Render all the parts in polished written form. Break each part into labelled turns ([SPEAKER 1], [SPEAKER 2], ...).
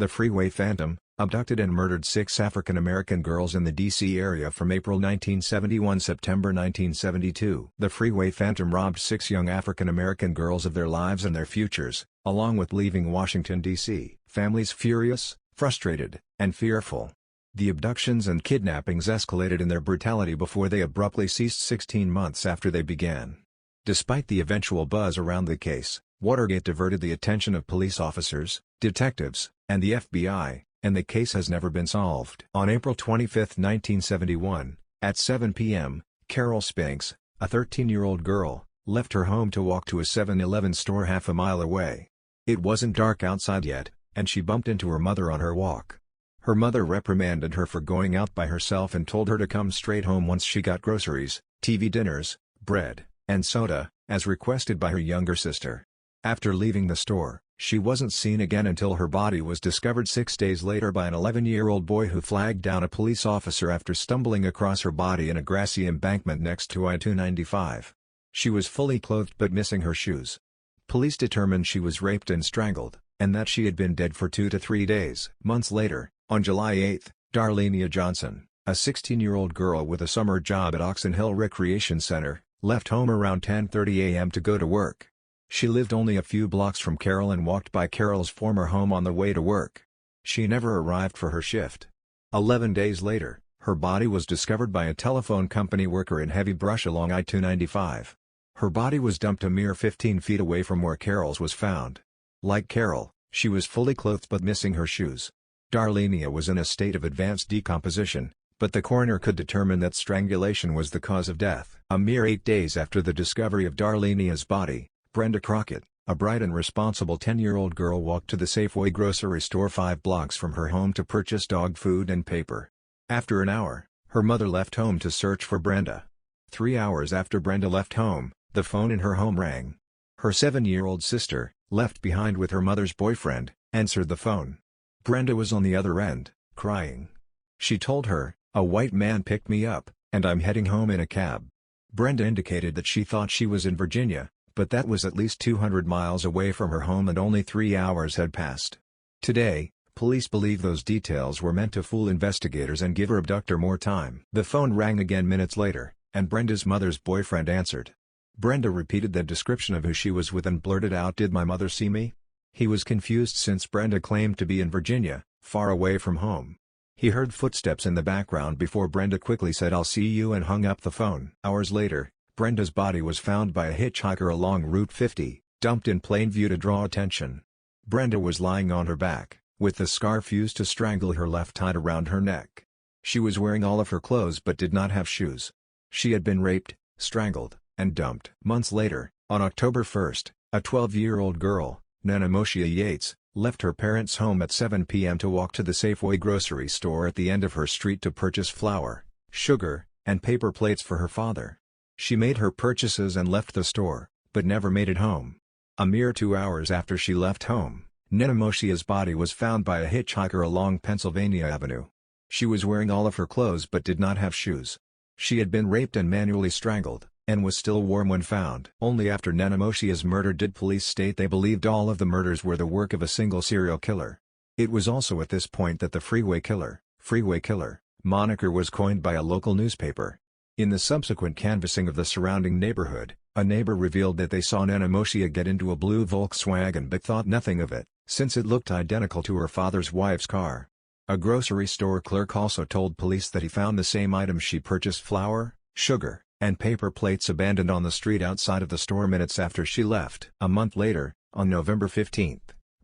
[SPEAKER 1] The Freeway Phantom abducted and murdered 6 African American girls in the D.C. area from April 1971 to September 1972. The Freeway Phantom robbed 6 young African American girls of their lives and their futures, along with leaving Washington, D.C. Families furious, frustrated, and fearful. The abductions and kidnappings escalated in their brutality before they abruptly ceased 16 months after they began. Despite the eventual buzz around the case, Watergate diverted the attention of police officers, detectives, and the FBI, and the case has never been solved. On April 25, 1971, at 7 p.m., Carol Spinks, a 13-year-old girl, left her home to walk to a 7-Eleven store half a mile away. It wasn't dark outside yet, and she bumped into her mother on her walk. Her mother reprimanded her for going out by herself and told her to come straight home once she got groceries, TV dinners, bread, and soda, as requested by her younger sister. After leaving the store, she wasn't seen again until her body was discovered 6 days later by an 11-year-old boy who flagged down a police officer after stumbling across her body in a grassy embankment next to I-295. She was fully clothed but missing her shoes. Police determined she was raped and strangled, and that she had been dead for 2 to 3 days. Months later, on July 8, Darlenia Johnson, a 16-year-old girl with a summer job at Oxon Hill Recreation Center, left home around 10:30 a.m. to go to work. She lived only a few blocks from Carol and walked by Carol's former home on the way to work. She never arrived for her shift. 11 days later, her body was discovered by a telephone company worker in heavy brush along I-295. Her body was dumped a mere 15 feet away from where Carol's was found. Like Carol, she was fully clothed but missing her shoes. Darlenia was in a state of advanced decomposition, but the coroner could determine that strangulation was the cause of death. A mere 8 days after the discovery of Darlenia's body, Brenda Crockett, a bright and responsible 10-year-old girl, walked to the Safeway grocery store 5 blocks from her home to purchase dog food and paper. After an hour, her mother left home to search for Brenda. 3 hours after Brenda left home, the phone in her home rang. Her 7-year-old sister, left behind with her mother's boyfriend, answered the phone. Brenda was on the other end, crying. She told her, "A white man picked me up, and I'm heading home in a cab." Brenda indicated that she thought she was in Virginia, but that was at least 200 miles away from her home and only 3 hours had passed. Today, police believe those details were meant to fool investigators and give her abductor more time. The phone rang again minutes later, and Brenda's mother's boyfriend answered. Brenda repeated the description of who she was with and blurted out, "Did my mother see me?" He was confused since Brenda claimed to be in Virginia, far away from home. He heard footsteps in the background before Brenda quickly said, "I'll see you," and hung up the phone. Hours later, Brenda's body was found by a hitchhiker along Route 50, dumped in plain view to draw attention. Brenda was lying on her back, with the scarf used to strangle her left tied around her neck. She was wearing all of her clothes but did not have shoes. She had been raped, strangled, and dumped. Months later, on October 1, a 12-year-old girl, Nanamoshia Yates, left her parents' home at 7 p.m. to walk to the Safeway grocery store at the end of her street to purchase flour, sugar, and paper plates for her father. She made her purchases and left the store, but never made it home. A mere 2 hours after she left home, Nenamoshia's body was found by a hitchhiker along Pennsylvania Avenue. She was wearing all of her clothes but did not have shoes. She had been raped and manually strangled, and was still warm when found. Only after Nenamoshia's murder did police state they believed all of the murders were the work of a single serial killer. It was also at this point that the Freeway Killer moniker was coined by a local newspaper. In the subsequent canvassing of the surrounding neighborhood, a neighbor revealed that they saw Nanamoshia get into a blue Volkswagen but thought nothing of it, since it looked identical to her father's wife's car. A grocery store clerk also told police that he found the same items she purchased, flour, sugar, and paper plates, abandoned on the street outside of the store minutes after she left. A month later, on November 15,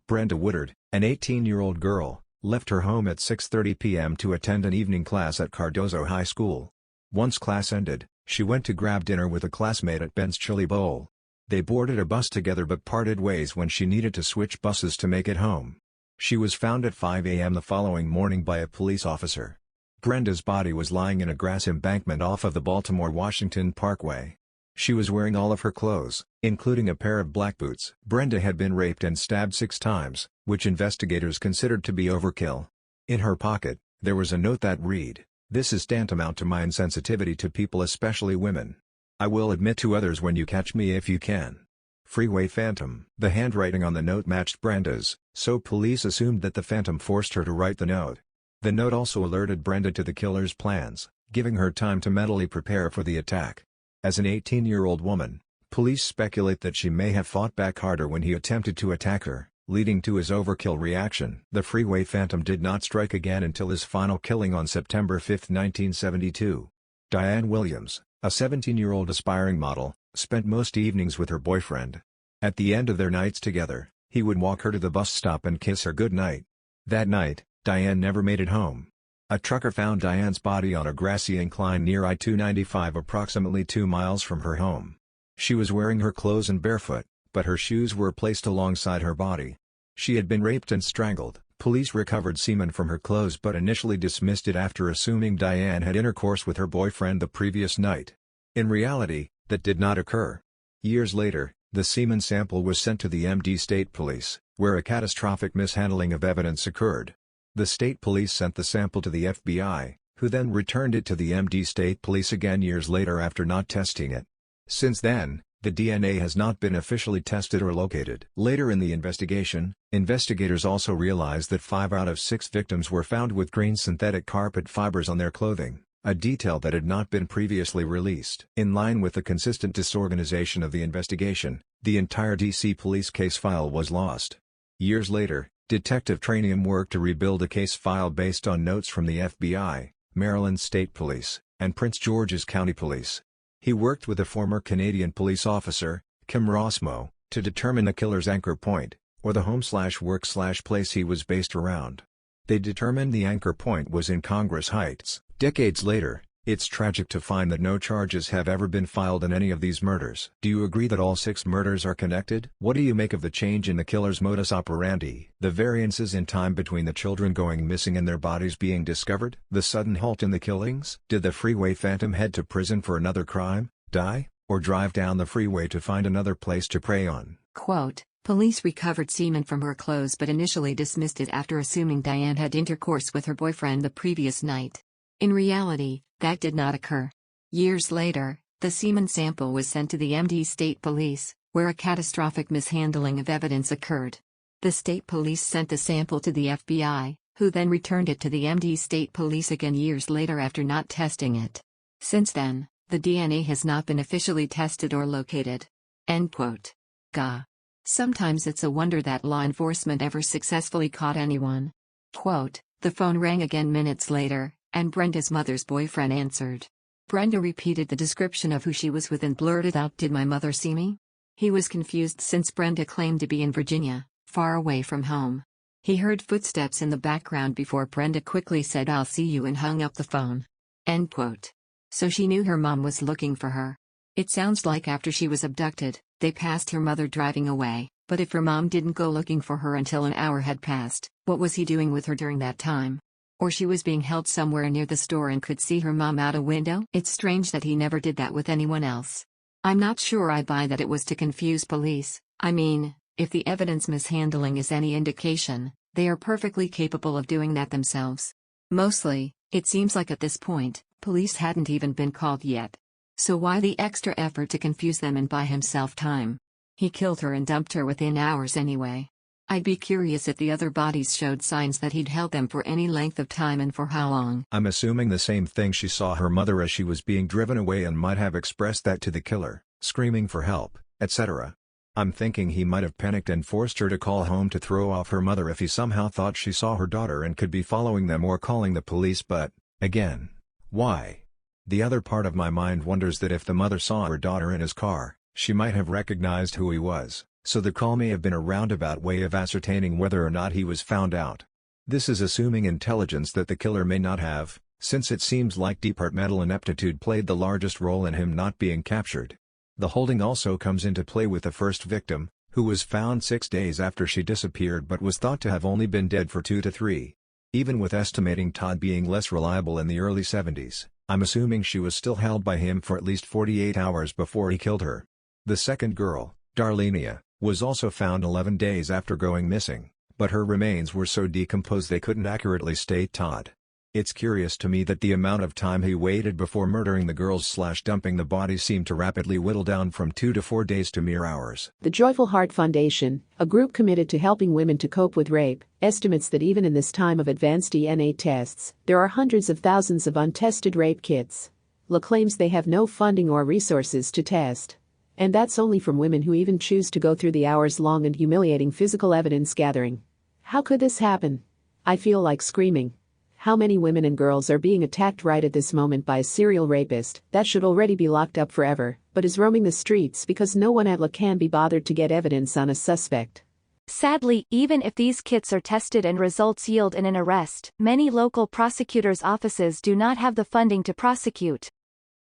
[SPEAKER 1] Brenda Woodard, an 18-year-old girl, left her home at 6:30 p.m. to attend an evening class at Cardozo High School. Once class ended, she went to grab dinner with a classmate at Ben's Chili Bowl. They boarded a bus together but parted ways when she needed to switch buses to make it home. She was found at 5 a.m. the following morning by a police officer. Brenda's body was lying in a grass embankment off of the Baltimore-Washington Parkway. She was wearing all of her clothes, including a pair of black boots. Brenda had been raped and stabbed 6 times, which investigators considered to be overkill. In her pocket, there was a note that read, "This is tantamount to my insensitivity to people, especially women. I will admit to others when you catch me if you can." Freeway Phantom. The handwriting on the note matched Brenda's, so police assumed that the Phantom forced her to write the note. The note also alerted Brenda to the killer's plans, giving her time to mentally prepare for the attack. As an 18-year-old woman, police speculate that she may have fought back harder when he attempted to attack her, leading to his overkill reaction. The Freeway Phantom did not strike again until his final killing on September 5, 1972. Diane Williams, a 17-year-old aspiring model, spent most evenings with her boyfriend. At the end of their nights together, he would walk her to the bus stop and kiss her goodnight. That night, Diane never made it home. A trucker found Diane's body on a grassy incline near I-295 approximately 2 miles from her home. She was wearing her clothes and barefoot, but her shoes were placed alongside her body. She had been raped and strangled. Police recovered semen from her clothes but initially dismissed it after assuming Diane had intercourse with her boyfriend the previous night. In reality, that did not occur. Years later, the semen sample was sent to the MD State Police, where a catastrophic mishandling of evidence occurred. The state police sent the sample to the FBI, who then returned it to the MD State Police again years later after not testing it. Since then, the DNA has not been officially tested or located. Later in the investigation, investigators also realized that 5 out of 6 victims were found with green synthetic carpet fibers on their clothing, a detail that had not been previously released. In line with the consistent disorganization of the investigation, the entire DC police case file was lost. Years later, Detective Tranium worked to rebuild a case file based on notes from the FBI, Maryland State Police, and Prince George's County Police. He worked with a former Canadian police officer, Kim Rossmo, to determine the killer's anchor point, or the home/work/place he was based around. They determined the anchor point was in Congress Heights. Decades later, it's tragic to find that no charges have ever been filed in any of these murders. Do you agree that all 6 murders are connected? What do you make of the change in the killer's modus operandi? The variances in time between the children going missing and their bodies being discovered? The sudden halt in the killings? Did the Freeway Phantom head to prison for another crime, die, or drive down the freeway to find another place to prey on?
[SPEAKER 2] Quote, police recovered semen from her clothes but initially dismissed it after assuming Diane had intercourse with her boyfriend the previous night. In reality, that did not occur. Years later, the semen sample was sent to the MD State Police, where a catastrophic mishandling of evidence occurred. The state police sent the sample to the FBI, who then returned it to the MD State Police again years later after not testing it. Since then, the DNA has not been officially tested or located. End quote. Gah. Sometimes it's a wonder that law enforcement ever successfully caught anyone. Quote, the phone rang again minutes later, and Brenda's mother's boyfriend answered. Brenda repeated the description of who she was with and blurted out, "Did my mother see me?" He was confused since Brenda claimed to be in Virginia, far away from home. He heard footsteps in the background before Brenda quickly said, "I'll see you," and hung up the phone. End quote. So she knew her mom was looking for her. It sounds like after she was abducted, they passed her mother driving away, but if her mom didn't go looking for her until an hour had passed, what was he doing with her during that time? Or she was being held somewhere near the store and could see her mom out a window? It's strange that he never did that with anyone else. I'm not sure I buy that it was to confuse police. I mean, if the evidence mishandling is any indication, they are perfectly capable of doing that themselves. Mostly, it seems like at this point, police hadn't even been called yet. So why the extra effort to confuse them and buy himself time? He killed her and dumped her within hours anyway. I'd be curious if the other bodies showed signs that he'd held them for any length of time and for how long.
[SPEAKER 1] I'm assuming the same thing. She saw her mother as she was being driven away and might have expressed that to the killer, screaming for help, etc. I'm thinking he might have panicked and forced her to call home to throw off her mother if he somehow thought she saw her daughter and could be following them or calling the police, but, again, why? The other part of my mind wonders that if the mother saw her daughter in his car, she might have recognized who he was. So the call may have been a roundabout way of ascertaining whether or not he was found out. This is assuming intelligence that the killer may not have, since it seems like departmental ineptitude played the largest role in him not being captured. The holding also comes into play with the first victim, who was found 6 days after she disappeared but was thought to have only been dead for 2 to 3. Even with estimating Todd being less reliable in the early 70s, I'm assuming she was still held by him for at least 48 hours before he killed her. The second girl, Darlenia, was also found 11 days after going missing, but her remains were so decomposed they couldn't accurately state Todd. It's curious to me that the amount of time he waited before murdering the girls/dumping the bodies seemed to rapidly whittle down from 2 to 4 days to mere hours.
[SPEAKER 3] The Joyful Heart Foundation, a group committed to helping women to cope with rape, estimates that even in this time of advanced DNA tests, there are hundreds of thousands of untested rape kits. La claims they have no funding or resources to test. And that's only from women who even choose to go through the hours-long and humiliating physical evidence gathering. How could this happen? I feel like screaming. How many women and girls are being attacked right at this moment by a serial rapist that should already be locked up forever, but is roaming the streets because no one at La can be bothered to get evidence on a suspect?
[SPEAKER 4] Sadly, even if these kits are tested and results yield in an arrest, many local prosecutors' offices do not have the funding to prosecute.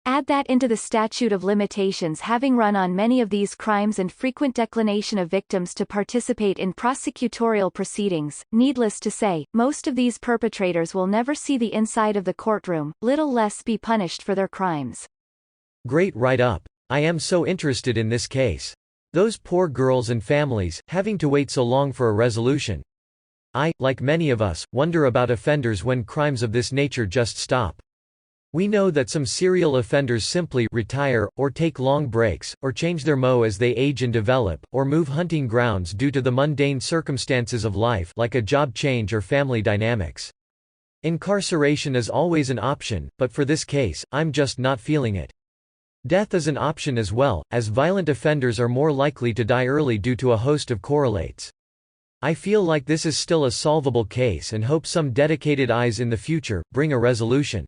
[SPEAKER 4] Add that into the statute of limitations having run on many of these crimes and frequent declination of victims to participate in prosecutorial proceedings. Needless to say, most of these perpetrators will never see the inside of the courtroom, little less be punished for their crimes.
[SPEAKER 5] Great write-up. I am so interested in this case. Those poor girls and families, having to wait so long for a resolution. I, like many of us, wonder about offenders when crimes of this nature just stop. We know that some serial offenders simply retire, or take long breaks, or change their MO as they age and develop, or move hunting grounds due to the mundane circumstances of life like a job change or family dynamics. Incarceration is always an option, but for this case, I'm just not feeling it. Death is an option as well, as violent offenders are more likely to die early due to a host of correlates. I feel like this is still a solvable case and hope some dedicated eyes in the future bring a resolution.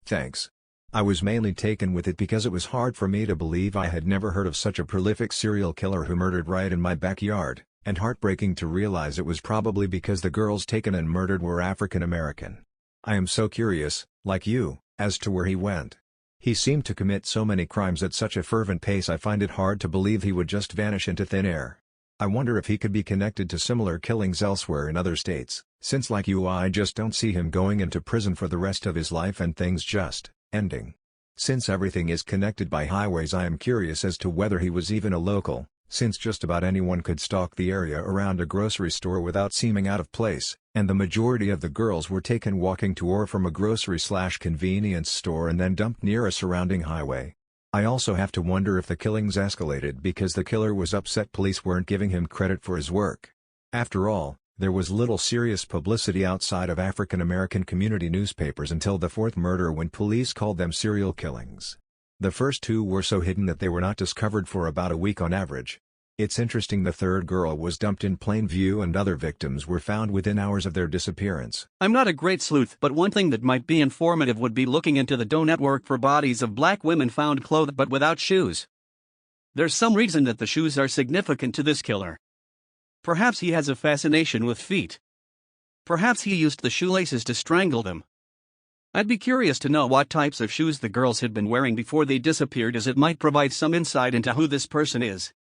[SPEAKER 1] Thanks. I was mainly taken with it because it was hard for me to believe I had never heard of such a prolific serial killer who murdered right in my backyard, and heartbreaking to realize it was probably because the girls taken and murdered were African American. I am so curious, like you, as to where he went. He seemed to commit so many crimes at such a fervent pace I find it hard to believe he would just vanish into thin air. I wonder if he could be connected to similar killings elsewhere in other states, since like you I just don't see him going into prison for the rest of his life and things just ending. Since everything is connected by highways I am curious as to whether he was even a local, since just about anyone could stalk the area around a grocery store without seeming out of place, and the majority of the girls were taken walking to or from a grocery/convenience store and then dumped near a surrounding highway. I also have to wonder if the killings escalated because the killer was upset police weren't giving him credit for his work. After all, there was little serious publicity outside of African American community newspapers until the fourth murder when police called them serial killings. The first two were so hidden that they were not discovered for about a week on average. It's interesting the third girl was dumped in plain view and other victims were found within hours of their disappearance.
[SPEAKER 6] I'm not a great sleuth, but one thing that might be informative would be looking into the DOE network for bodies of black women found clothed but without shoes. There's some reason that the shoes are significant to this killer. Perhaps he has a fascination with feet. Perhaps he used the shoelaces to strangle them. I'd be curious to know what types of shoes the girls had been wearing before they disappeared, as it might provide some insight into who this person is.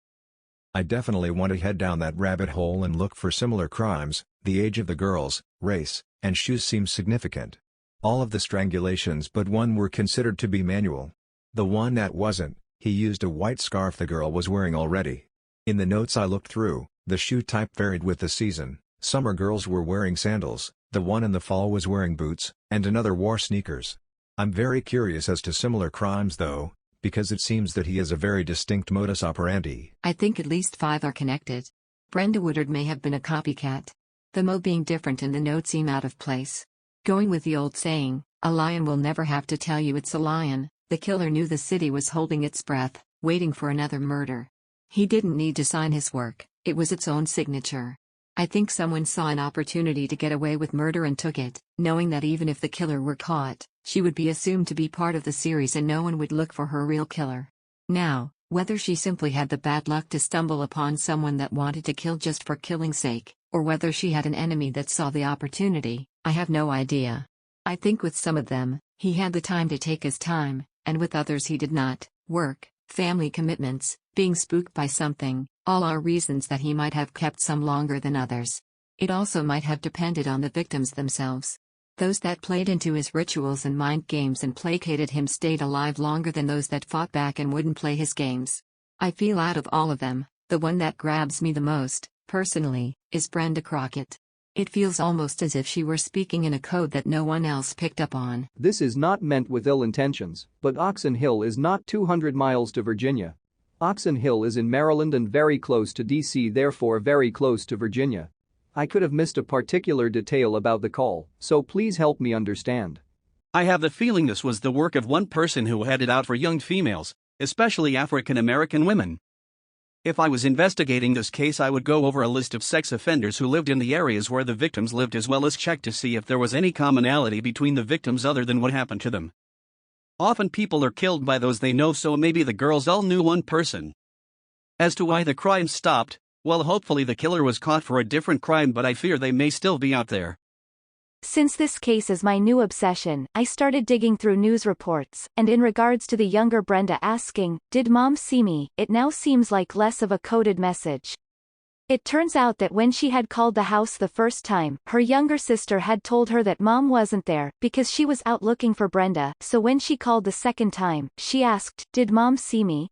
[SPEAKER 1] I definitely want to head down that rabbit hole and look for similar crimes. The age of the girls, race, and shoes seem significant. All of the strangulations but one were considered to be manual. The one that wasn't, he used a white scarf the girl was wearing already. In the notes I looked through, the shoe type varied with the season. Summer girls were wearing sandals, the one in the fall was wearing boots, and another wore sneakers. I'm very curious as to similar crimes though, because it seems that he has a very distinct modus operandi.
[SPEAKER 2] I think at least 5 are connected. Brenda Woodard may have been a copycat. The mo being different and the note seem out of place. Going with the old saying, a lion will never have to tell you it's a lion, the killer knew the city was holding its breath, waiting for another murder. He didn't need to sign his work, it was its own signature. I think someone saw an opportunity to get away with murder and took it, knowing that even if the killer were caught, she would be assumed to be part of the series and no one would look for her real killer. Now, whether she simply had the bad luck to stumble upon someone that wanted to kill just for killing's sake, or whether she had an enemy that saw the opportunity, I have no idea. I think with some of them, he had the time to take his time, and with others he did not. Work, family commitments, being spooked by something, all are reasons that he might have kept some longer than others. It also might have depended on the victims themselves. Those that played into his rituals and mind games and placated him stayed alive longer than those that fought back and wouldn't play his games. I feel out of all of them, the one that grabs me the most, personally, is Brenda Crockett. It feels almost as if she were speaking in a code that no one else picked up on.
[SPEAKER 7] This is not meant with ill intentions, but Oxon Hill is not 200 miles to Virginia. Oxon Hill is in Maryland and very close to DC, therefore very close to Virginia. I could have missed a particular detail about the call, so please help me understand.
[SPEAKER 6] I have the feeling this was the work of one person who had it out for young females, especially African American women. If I was investigating this case, I would go over a list of sex offenders who lived in the areas where the victims lived, as well as check to see if there was any commonality between the victims other than what happened to them. Often people are killed by those they know, so maybe the girls all knew one person. As to why the crime stopped, well, hopefully the killer was caught for a different crime, but I fear they may still be out there.
[SPEAKER 4] Since this case is my new obsession, I started digging through news reports, and in regards to the younger Brenda asking, "Did Mom see me?" it now seems like less of a coded message. It turns out that when she had called the house the first time, her younger sister had told her that Mom wasn't there, because she was out looking for Brenda, so when she called the second time, she asked, "Did Mom see me?"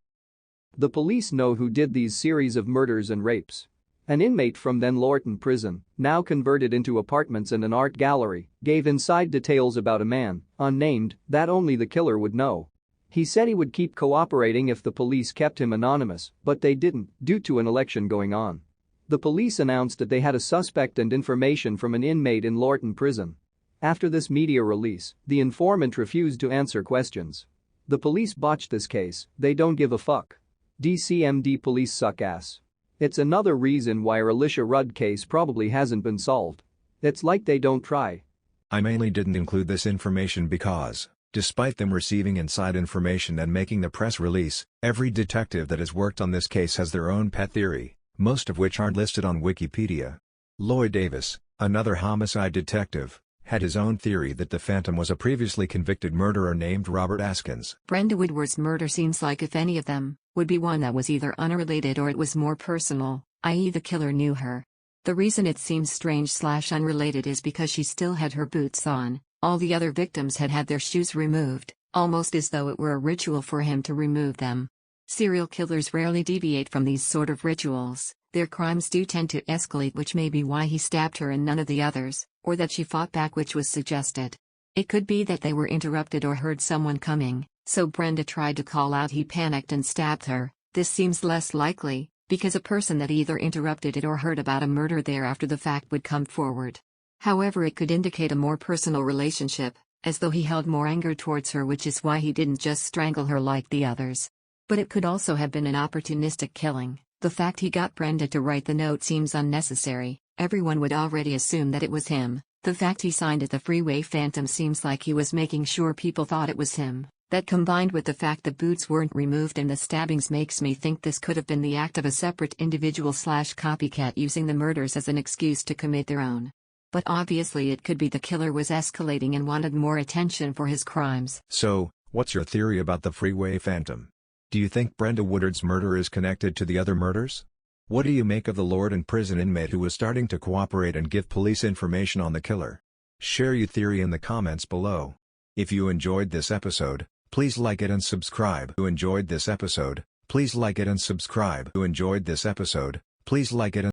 [SPEAKER 7] The police know who did these series of murders and rapes. An inmate from then Lorton prison, now converted into apartments and an art gallery, gave inside details about a man, unnamed, that only the killer would know. He said he would keep cooperating if the police kept him anonymous, but they didn't, due to an election going on. The police announced that they had a suspect and information from an inmate in Lorton prison. After this media release, the informant refused to answer questions. The police botched this case, they don't give a fuck. DCMD police suck ass. It's another reason why our Alicia Rudd case probably hasn't been solved. It's like they don't try.
[SPEAKER 1] I mainly didn't include this information because, despite them receiving inside information and making the press release, every detective that has worked on this case has their own pet theory, most of which aren't listed on Wikipedia. Lloyd Davis, another homicide detective, had his own theory that the Phantom was a previously convicted murderer named Robert Askins.
[SPEAKER 2] Brenda Woodward's murder seems like, if any of them, would be one that was either unrelated or it was more personal, i.e. the killer knew her. The reason it seems strange/unrelated is because she still had her boots on, all the other victims had had their shoes removed, almost as though it were a ritual for him to remove them. Serial killers rarely deviate from these sort of rituals, their crimes do tend to escalate, which may be why he stabbed her and none of the others, or that she fought back, which was suggested. It could be that they were interrupted or heard someone coming, so Brenda tried to call out, he panicked and stabbed her. This seems less likely, because a person that either interrupted it or heard about a murder there after the fact would come forward. However, it could indicate a more personal relationship, as though he held more anger towards her, which is why he didn't just strangle her like the others. But it could also have been an opportunistic killing. The fact he got Brenda to write the note seems unnecessary, everyone would already assume that it was him. The fact he signed it the Freeway Phantom seems like he was making sure people thought it was him. That, combined with the fact the boots weren't removed and the stabbings, makes me think this could have been the act of a separate individual/copycat using the murders as an excuse to commit their own. But obviously it could be the killer was escalating and wanted more attention for his crimes.
[SPEAKER 1] So, what's your theory about the Freeway Phantom? Do you think Brenda Woodward's murder is connected to the other murders? What do you make of the Lorton prison inmate who was starting to cooperate and give police information on the killer? Share your theory in the comments below. If you enjoyed this episode, please like it and subscribe. If you enjoyed this episode, please like it and subscribe. If you enjoyed this episode, please like it and